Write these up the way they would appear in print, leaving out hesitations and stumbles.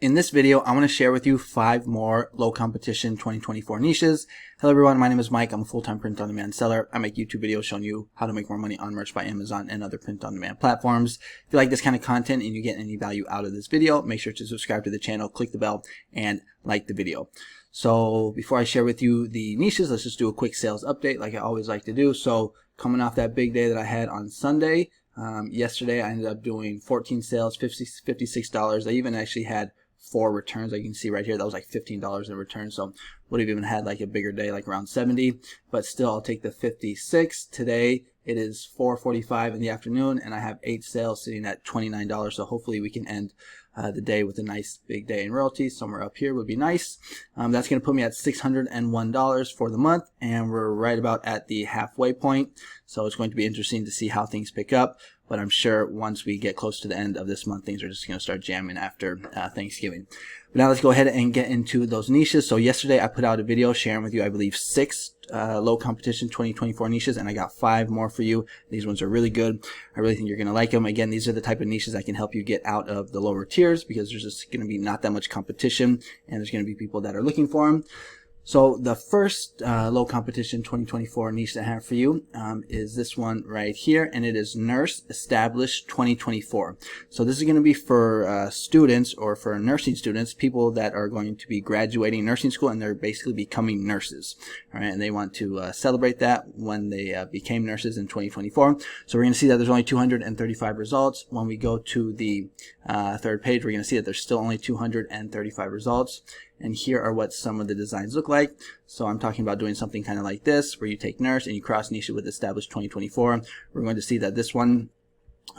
In this video, I want to share with you 5 more low competition 2024 niches. Hello everyone, my name is Mike. I'm a full-time print-on-demand seller. I make YouTube videos showing you how to make more money on merch by Amazon and other print-on-demand platforms. If you like this kind of content and you get any value out of this video, make sure to subscribe to the channel, click the bell, and like the video. So before I share with you the niches, let's just do a quick sales update like I always like to do. So coming off that big day that I had on Sunday, yesterday I ended up doing 14 sales, $56. I even actually had 4 returns. Like you can see right here, that was like $15 in returns. So would have even had like a bigger day, like around 70, but still I'll take the 56. Today it is 4:45 in the afternoon and I have 8 sales sitting at $29. So hopefully we can end the day with a nice big day in royalties. Somewhere up here would be nice. That's going to put me at $601 for the month, and we're right about at the halfway point. So it's going to be interesting to see how things pick up. But I'm sure once we get close to the end of this month, things are just going to start jamming after Thanksgiving. But now let's go ahead and get into those niches. So yesterday I put out a video sharing with you, I believe, 6 low competition 2024 niches, and I got 5 more for you. These ones are really good. I really think you're going to like them. Again, these are the type of niches that can help you get out of the lower tiers because there's just going to be not that much competition, and there's going to be people that are looking for them. So the first low competition 2024 niche that I have for you is this one right here, and it is Nurse Established 2024. So this is going to be for students, or for nursing students, people that are going to be graduating nursing school and they're basically becoming nurses. All right, and they want to celebrate that when they became nurses in 2024. So we're going to see that there's only 235 results. When we go to the third page, we're going to see that there's still only 235 results. And here are what some of the designs look like. So I'm talking about doing something kind of like this, where you take nurse and you cross niche it with established 2024. We're going to see that this one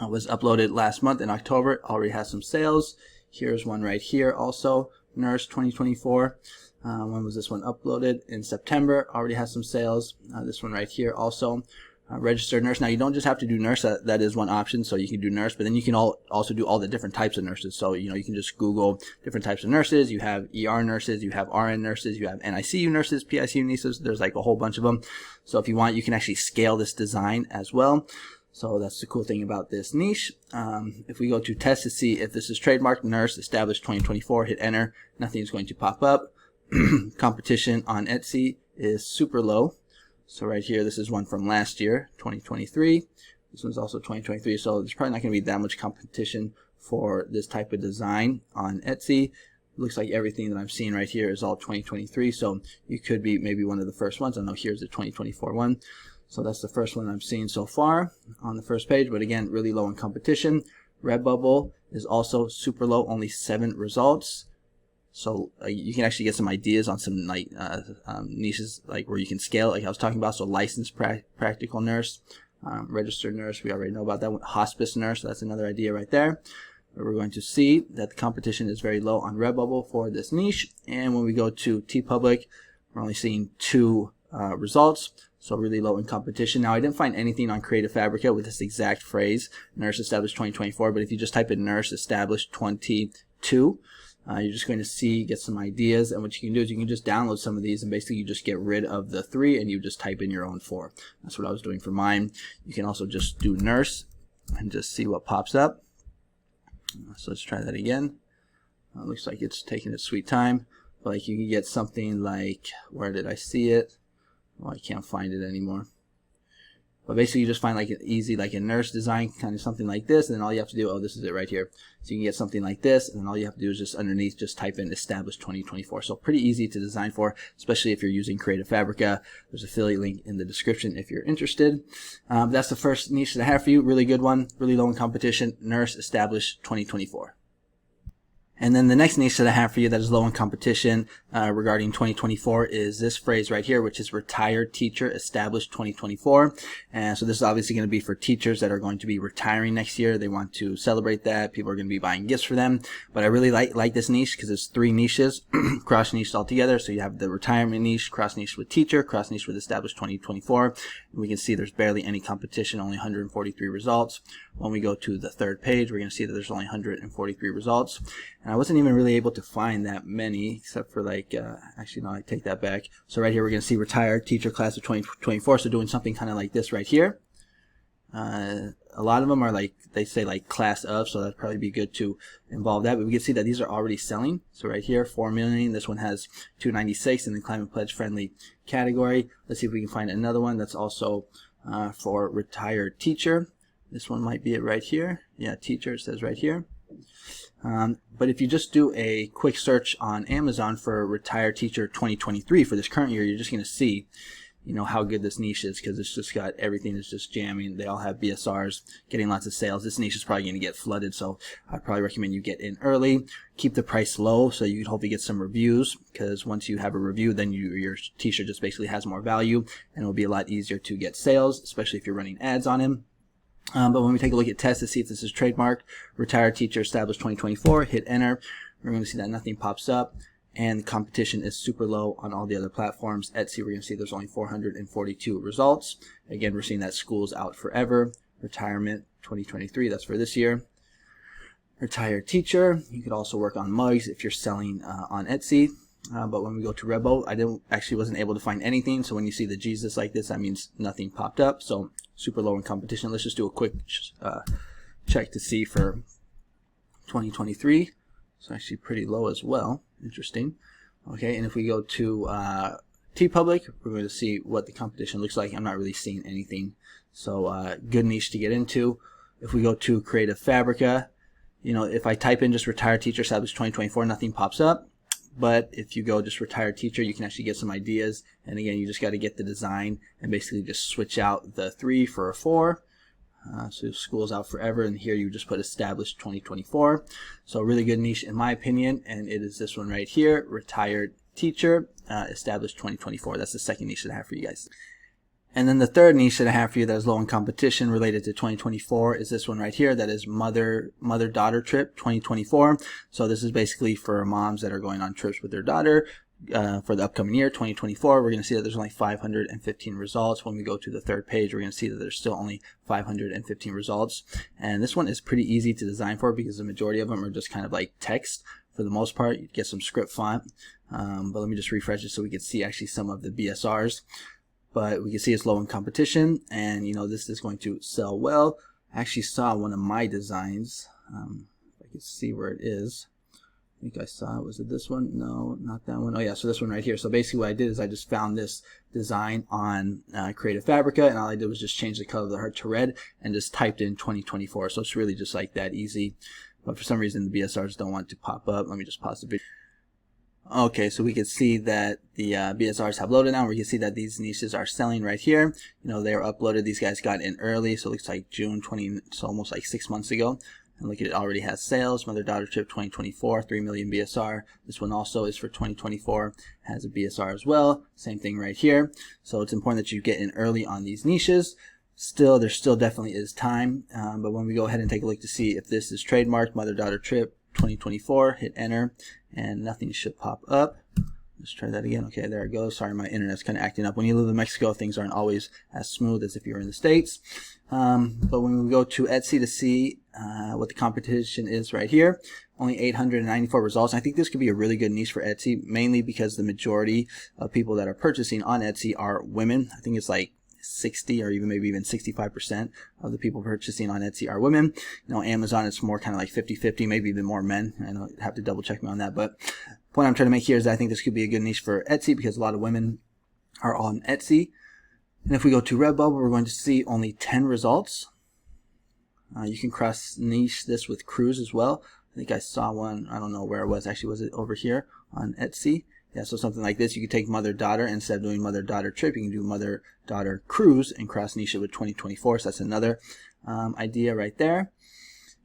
was uploaded last month in October. It already has some sales. Here's one right here also, nurse 2024. When was this one uploaded? In September. Already has some sales. This one right here also. Registered nurse. Now you don't just have to do nurse, that is one option, so you can do nurse, but then you can also do all the different types of nurses. So you can just Google different types of nurses. You have ER nurses, you have RN nurses, you have NICU nurses, PICU nurses. There's like a whole bunch of them. So if you want, you can actually scale this design as well. So that's the cool thing about this niche. If we go to test to see if this is trademarked, nurse established 2024, hit enter, nothing is going to pop up. Competition on Etsy is super low. So right here, this is one from last year, 2023. This one's also 2023. So there's probably not going to be that much competition for this type of design on Etsy. Looks like everything that I'm seeing right here is all 2023. So you could be maybe one of the first ones. I know here's the 2024 one. So that's the first one I'm seeing so far on the first page. But again, really low in competition. Redbubble is also super low, only 7 results. So you can actually get some ideas on some like niches, like where you can scale, like I was talking about. So licensed practical nurse, registered nurse, we already know about that one. Hospice nurse, so that's another idea right there. But we're going to see that the competition is very low on Redbubble for this niche. And when we go to TeePublic, we're only seeing 2 results. So really low in competition. Now I didn't find anything on Creative Fabrica with this exact phrase, nurse established 2024. But if you just type in nurse established 22, you're just going to get some ideas, and what you can do is you can just download some of these, and basically you just get rid of the 3 and you just type in your own 4. That's what I was doing for mine. You can also just do nurse and just see what pops up. So let's try that again. Looks like it's taking its sweet time, but like you can get something like, where did I see it? Well, I can't find it anymore. But basically you just find like an easy, like a nurse design, kind of something like this, and then all you have to do, oh, this is it right here. So you can get something like this, and then all you have to do is just underneath just type in established 2024. So pretty easy to design for, especially if you're using Creative Fabrica. There's an affiliate link in the description if you're interested. That's the first niche that I have for you. Really good one, really low in competition, nurse established 2024. And then the next niche that I have for you that is low in competition regarding 2024 is this phrase right here, which is retired teacher established 2024. And so this is obviously going to be for teachers that are going to be retiring next year. They want to celebrate that. People are going to be buying gifts for them. But I really like this niche because it's 3 niches, cross niche all together. So you have the retirement niche, cross niche with teacher, cross niche with established 2024. And we can see there's barely any competition, only 143 results. When we go to the third page, we're going to see that there's only 143 results. And I wasn't even really able to find that many, except for like, actually no, I take that back. So right here, we're going to see retired teacher class of 2024. So doing something kind of like this right here. A lot of them are like, they say like class of, so that'd probably be good to involve that. But we can see that these are already selling. So right here, 4 million. This one has 296 in the climate pledge friendly category. Let's see if we can find another one that's also for retired teacher. This one might be it right here. Yeah, teacher, it says right here. But if you just do a quick search on Amazon for retired teacher 2023 for this current year, you're just going to see, you know, how good this niche is, because it's just got everything is just jamming. They all have BSRs, getting lots of sales. This niche is probably going to get flooded, so I'd probably recommend you get in early. Keep the price low so you can hopefully get some reviews, because once you have a review, then your t-shirt just basically has more value, and it will be a lot easier to get sales, especially if you're running ads on him. But when we take a look at tests to see if this is trademarked, retired teacher established 2024, hit enter, we're going to see that nothing pops up, and the competition is super low on all the other platforms. Etsy, we're going to see there's only 442 results. Again, we're seeing that school's out forever. Retirement 2023, that's for this year. Retired teacher, you could also work on mugs if you're selling on Etsy. But when we go to Redbow, I wasn't able to find anything. So when you see the Jesus like this, that means nothing popped up. So super low in competition. Let's just do a quick check to see for 2023. It's actually pretty low as well. Interesting. Okay, and if we go to TeePublic, we're going to see what the competition looks like. I'm not really seeing anything. So good niche to get into. If we go to Creative Fabrica, you know, if I type in just retired teacher established 2024, nothing pops up. But if you go just retired teacher, you can actually get some ideas. And again, you just got to get the design and basically just switch out the 3 for a 4. So school's out forever, and here you just put established 2024. So really good niche in my opinion, and it is this one right here, retired teacher, established 2024. That's the second niche that I have for you guys. And then the third niche that I have for you that is low in competition related to 2024 is this one right here. That is mother-daughter trip 2024. So this is basically for moms that are going on trips with their daughter for the upcoming year, 2024. We're going to see that there's only 515 results. When we go to the third page, we're going to see that there's still only 515 results. And this one is pretty easy to design for because the majority of them are just kind of like text. For the most part, you get some script font. But let me just refresh it so we can see actually some of the BSRs. But we can see it's low in competition, and you know this is going to sell well. I actually saw one of my designs. If I can see where it is. I think I saw it. Was it this one? No, not that one. Oh yeah, so this one right here. So basically what I did is I just found this design on Creative Fabrica, and all I did was just change the color of the heart to red and just typed in 2024. So it's really just like that easy. But for some reason the BSRs don't want to pop up. Let me just pause the video. Okay, so we can see that the BSRs have loaded now. We can see that these niches are selling right here. You know, they were uploaded. These guys got in early, so it looks like June 20, so almost like 6 months ago. And look at it, already has sales. Mother-daughter trip 2024, 3 million BSR. This one also is for 2024, has a BSR as well. Same thing right here. So it's important that you get in early on these niches. Still, there still definitely is time. But when we go ahead and take a look to see if this is trademarked, mother-daughter trip 2024, hit enter, and nothing should pop up. Let's try that again. Okay, there it goes. Sorry, my internet's kind of acting up. When you live in Mexico, things aren't always as smooth as if you're in the States. But when we go to Etsy to see what the competition is right here, only 894 results. I think this could be a really good niche for Etsy, mainly because the majority of people that are purchasing on Etsy are women. I think it's like 60 or maybe even 65% of the people purchasing on Etsy are women. You know, Amazon, it's more kind of like 50-50, maybe even more men. I know, have to double check me on that. But the point I'm trying to make here is that I think this could be a good niche for Etsy because a lot of women are on Etsy. And if we go to Redbubble, we're going to see only 10 results. You can cross niche this with cruise as well. I think I saw one, I don't know where it was. Actually, was it over here on Etsy? Yeah, so something like this, you could take mother-daughter, instead of doing mother-daughter trip, you can do mother-daughter cruise and cross niche it with 2024. So that's another idea right there.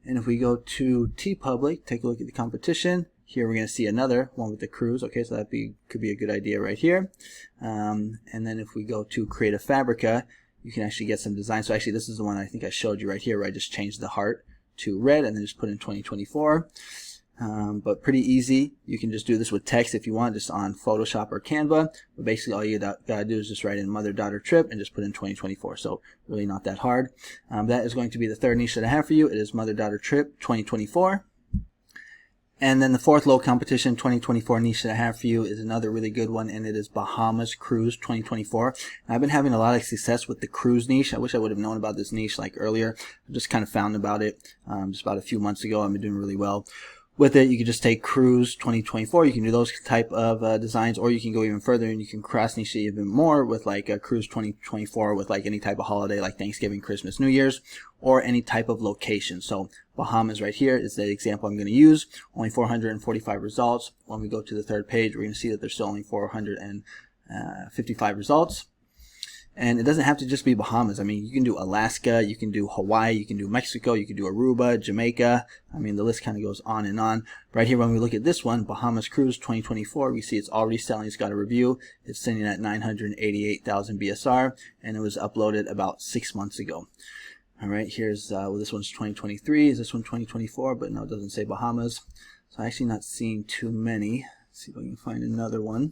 And if we go to TeePublic, take a look at the competition. Here we're going to see another one with the cruise. Okay, so that could be a good idea right here. And then if we go to Creative Fabrica, you can actually get some design. So actually, this is the one I think I showed you right here, where I just changed the heart to red and then just put in 2024. But pretty easy. You can just do this with text if you want, just on Photoshop or Canva. But basically all you gotta do is just write in mother-daughter trip and just put in 2024. So really not that hard. That is going to be the third niche that I have for you. It is mother-daughter trip 2024. And then the fourth low competition 2024 niche that I have for you is another really good one, and it is Bahamas Cruise 2024. And I've been having a lot of success with the cruise niche. I wish I would have known about this niche like earlier. I just kind of found about it just about a few months ago. I've been doing really well with it. You can just take Cruise 2024. You can do those type of designs, or you can go even further and you can cross niche it even more with like a Cruise 2024 with like any type of holiday like Thanksgiving, Christmas, New Year's, or any type of location. So Bahamas right here is the example I'm going to use. Only 445 results. When we go to the third page, we're going to see that there's still only 455 results. And it doesn't have to just be Bahamas. I mean, you can do Alaska, you can do Hawaii, you can do Mexico, you can do Aruba, Jamaica. I mean, the list kind of goes on and on. Right here, when we look at this one, Bahamas Cruise 2024, we see it's already selling. It's got a review. It's sitting at 988,000 BSR, and it was uploaded about 6 months ago. All right, here's, well, this one's 2023. Is this one 2024? But no, it doesn't say Bahamas. So I'm actually not seeing too many. Let's see if I can find another one.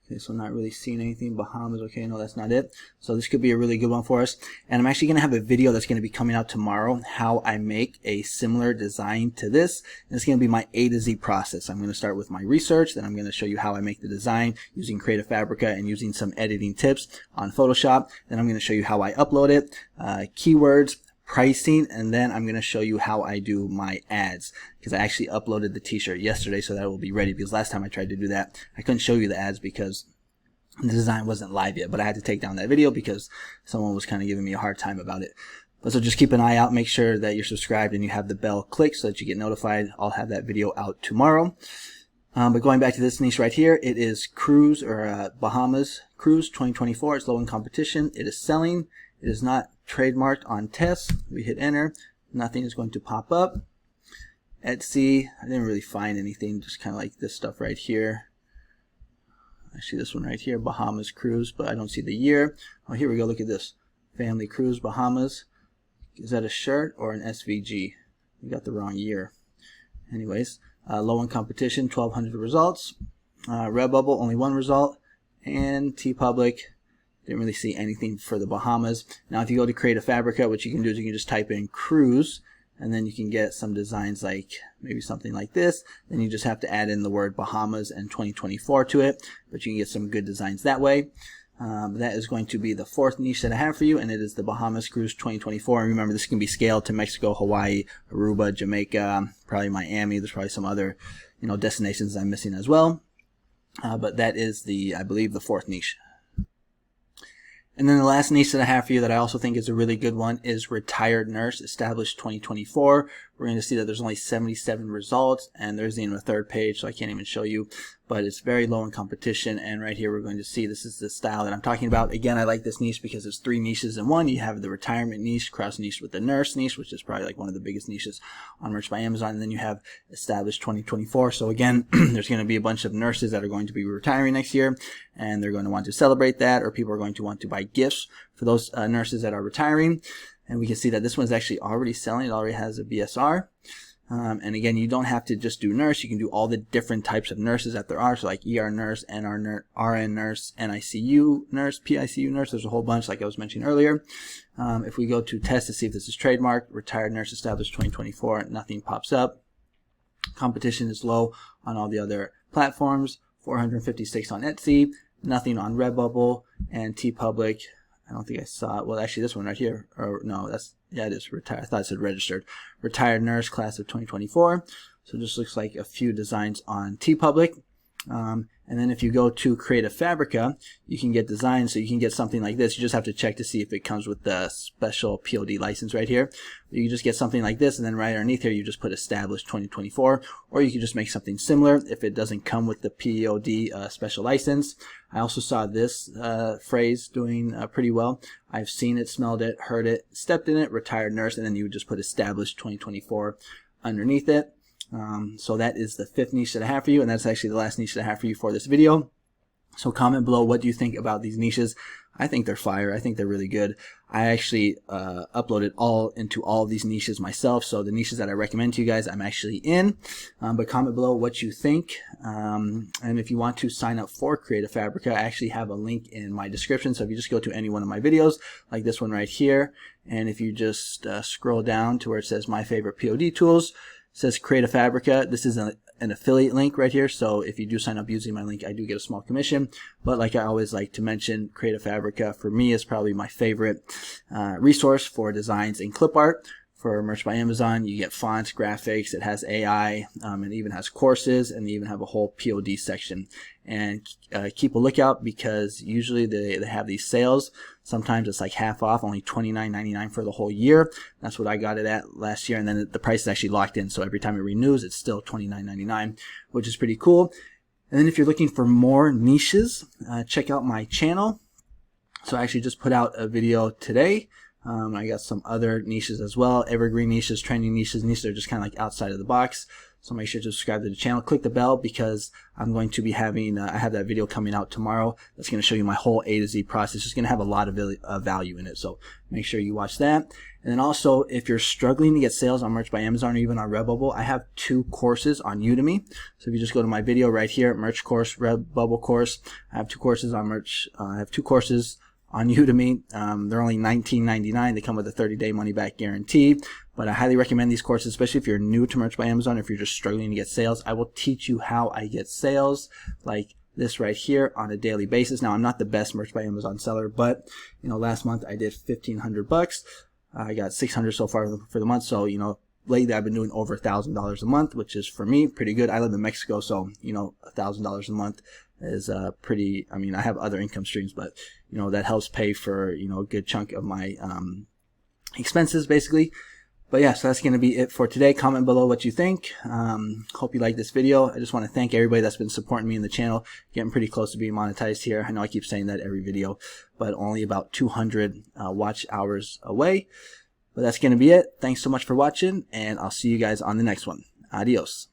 Okay, so not really seeing anything. Bahamas, okay, no, that's not it. So this could be a really good one for us. And I'm actually going to have a video that's going to be coming out tomorrow, how I make a similar design to this. And it's going to be my A to Z process. I'm going to start with my research, then I'm going to show you how I make the design using Creative Fabrica and using some editing tips on Photoshop. Then I'm going to show you how I upload it, keywords, pricing, and then I'm going to show you how I do my ads, because I actually uploaded the t-shirt yesterday, so that will be ready, because last time I tried to do that I couldn't show you the ads because the design wasn't live yet, but I had to take down that video because someone was kind of giving me a hard time about it. But so just keep an eye out, make sure that you're subscribed and you have the bell clicked so that you get notified. I'll have that video out tomorrow. But going back to this niche right here, it is Cruise or Bahamas Cruise 2024. It's low in competition. It is selling. It is not trademarked on test. We hit enter. Nothing is going to pop up. Etsy, I didn't really find anything, just kind of like this stuff right here. Actually, this one right here, Bahamas Cruise, but I don't see the year. Oh, here we go. Look at this. Family Cruise Bahamas. Is that a shirt or an SVG? We got the wrong year. Anyways, low in competition, 1,200 results. Redbubble, only one result. And TeePublic, didn't really see anything for the Bahamas. Now, if you go to Creative Fabrica, what you can do is you can just type in Cruise, and then you can get some designs like maybe something like this. Then you just have to add in the word Bahamas and 2024 to it, but you can get some good designs that way. That is going to be the fourth niche that I have for you, and it is the Bahamas Cruise 2024. And remember, this can be scaled to Mexico, Hawaii, Aruba, Jamaica, probably Miami. There's probably some other, destinations I'm missing as well. But that is I believe, the fourth niche. And then the last niche that I have for you that I also think is a really good one is Retired Nurse, established 2024. We're going to see that there's only 77 results, and there's even a third page, so I can't even show you, but it's very low in competition. And right here we're going to see this is the style that I'm talking about. Again, I like this niche because it's three niches in one. You have the retirement niche, cross niche with the nurse niche, which is probably like one of the biggest niches on Merch by Amazon, and then you have established 2024. So again, there's going to be a bunch of nurses that are going to be retiring next year, and they're going to want to celebrate that, or people are going to want to buy gifts for those nurses that are retiring. And we can see that this one's actually already selling. It already has a BSR. And again, you don't have to just do nurse. You can do all the different types of nurses that there are. So like ER nurse, NR nurse, RN nurse, NICU nurse, PICU nurse. There's a whole bunch like I was mentioning earlier. If we go to test to see if this is trademarked, Retired Nurse, established 2024, nothing pops up. Competition is low on all the other platforms. 456 on Etsy, nothing on Redbubble and TeePublic. I don't think I saw it. Well, actually, this one right here. Or no, yeah, it is retired. I thought it said registered. Retired Nurse, class of 2024. So it just looks like a few designs on TeePublic. And then if you go to Creative Fabrica, you can get designs. So you can get something like this. You just have to check to see if it comes with the special POD license right here. You can just get something like this, and then right underneath here, you just put established 2024. Or you can just make something similar if it doesn't come with the POD special license. I also saw this phrase doing pretty well. I've seen it, smelled it, heard it, stepped in it, Retired Nurse, and then you would just put established 2024 underneath it. So that is the fifth niche that I have for you, and that's actually the last niche that I have for you for this video. So comment below, what do you think about these niches? I think they're fire. I think they're really good. I actually uploaded into all of these niches myself, so the niches that I recommend to you guys, I'm actually in. But comment below what you think. And if you want to sign up for Creative Fabrica, I actually have a link in my description. So if you just go to any one of my videos, like this one right here, and if you just scroll down to where it says My Favorite POD Tools, says Create a Fabrica. This is an affiliate link right here, so if you do sign up using my link, I do get a small commission. But like I always like to mention, Create a Fabrica for me is probably my favorite resource for designs and clip art. For Merch by Amazon, you get fonts, graphics, it has AI, it even has courses, and they even have a whole POD section. And keep a lookout, because usually they have these sales. Sometimes it's like half off, only $29.99 for the whole year. That's what I got it at last year, and then the price is actually locked in, so every time it renews, it's still $29.99, which is pretty cool. And then if you're looking for more niches, check out my channel. So I actually just put out a video today. I got some other niches as well, evergreen niches, trending niches. Niches are just kind of like outside of the box. So make sure to subscribe to the channel. Click the bell, because I'm going to be having, I have that video coming out tomorrow that's going to show you my whole A to Z process. It's going to have a lot of value in it. So make sure you watch that. And then also, if you're struggling to get sales on Merch by Amazon or even on Redbubble, I have 2 courses on Udemy. So if you just go to my video right here, Merch course, Redbubble course, I have 2 courses on Merch. I have 2 courses on Udemy. They're only $19.99. They come with a 30-day money-back guarantee. But I highly recommend these courses, especially if you're new to Merch by Amazon, if you're just struggling to get sales. I will teach you how I get sales like this right here on a daily basis. Now, I'm not the best Merch by Amazon seller, but last month I did $1,500. I got $600 so far for the month. So lately I've been doing over $1,000 a month, which is for me pretty good. I live in Mexico, so $1,000 a month is pretty. I mean, I have other income streams, but that helps pay for a good chunk of my expenses basically. But yeah, so that's going to be it for today. Comment below what you think. Hope you like this video. I just want to thank everybody that's been supporting me in the channel. Getting pretty close to being monetized here. I know I keep saying that every video, but only about 200 watch hours away. But that's going to be it. Thanks so much for watching, and I'll see you guys on the next one. Adios.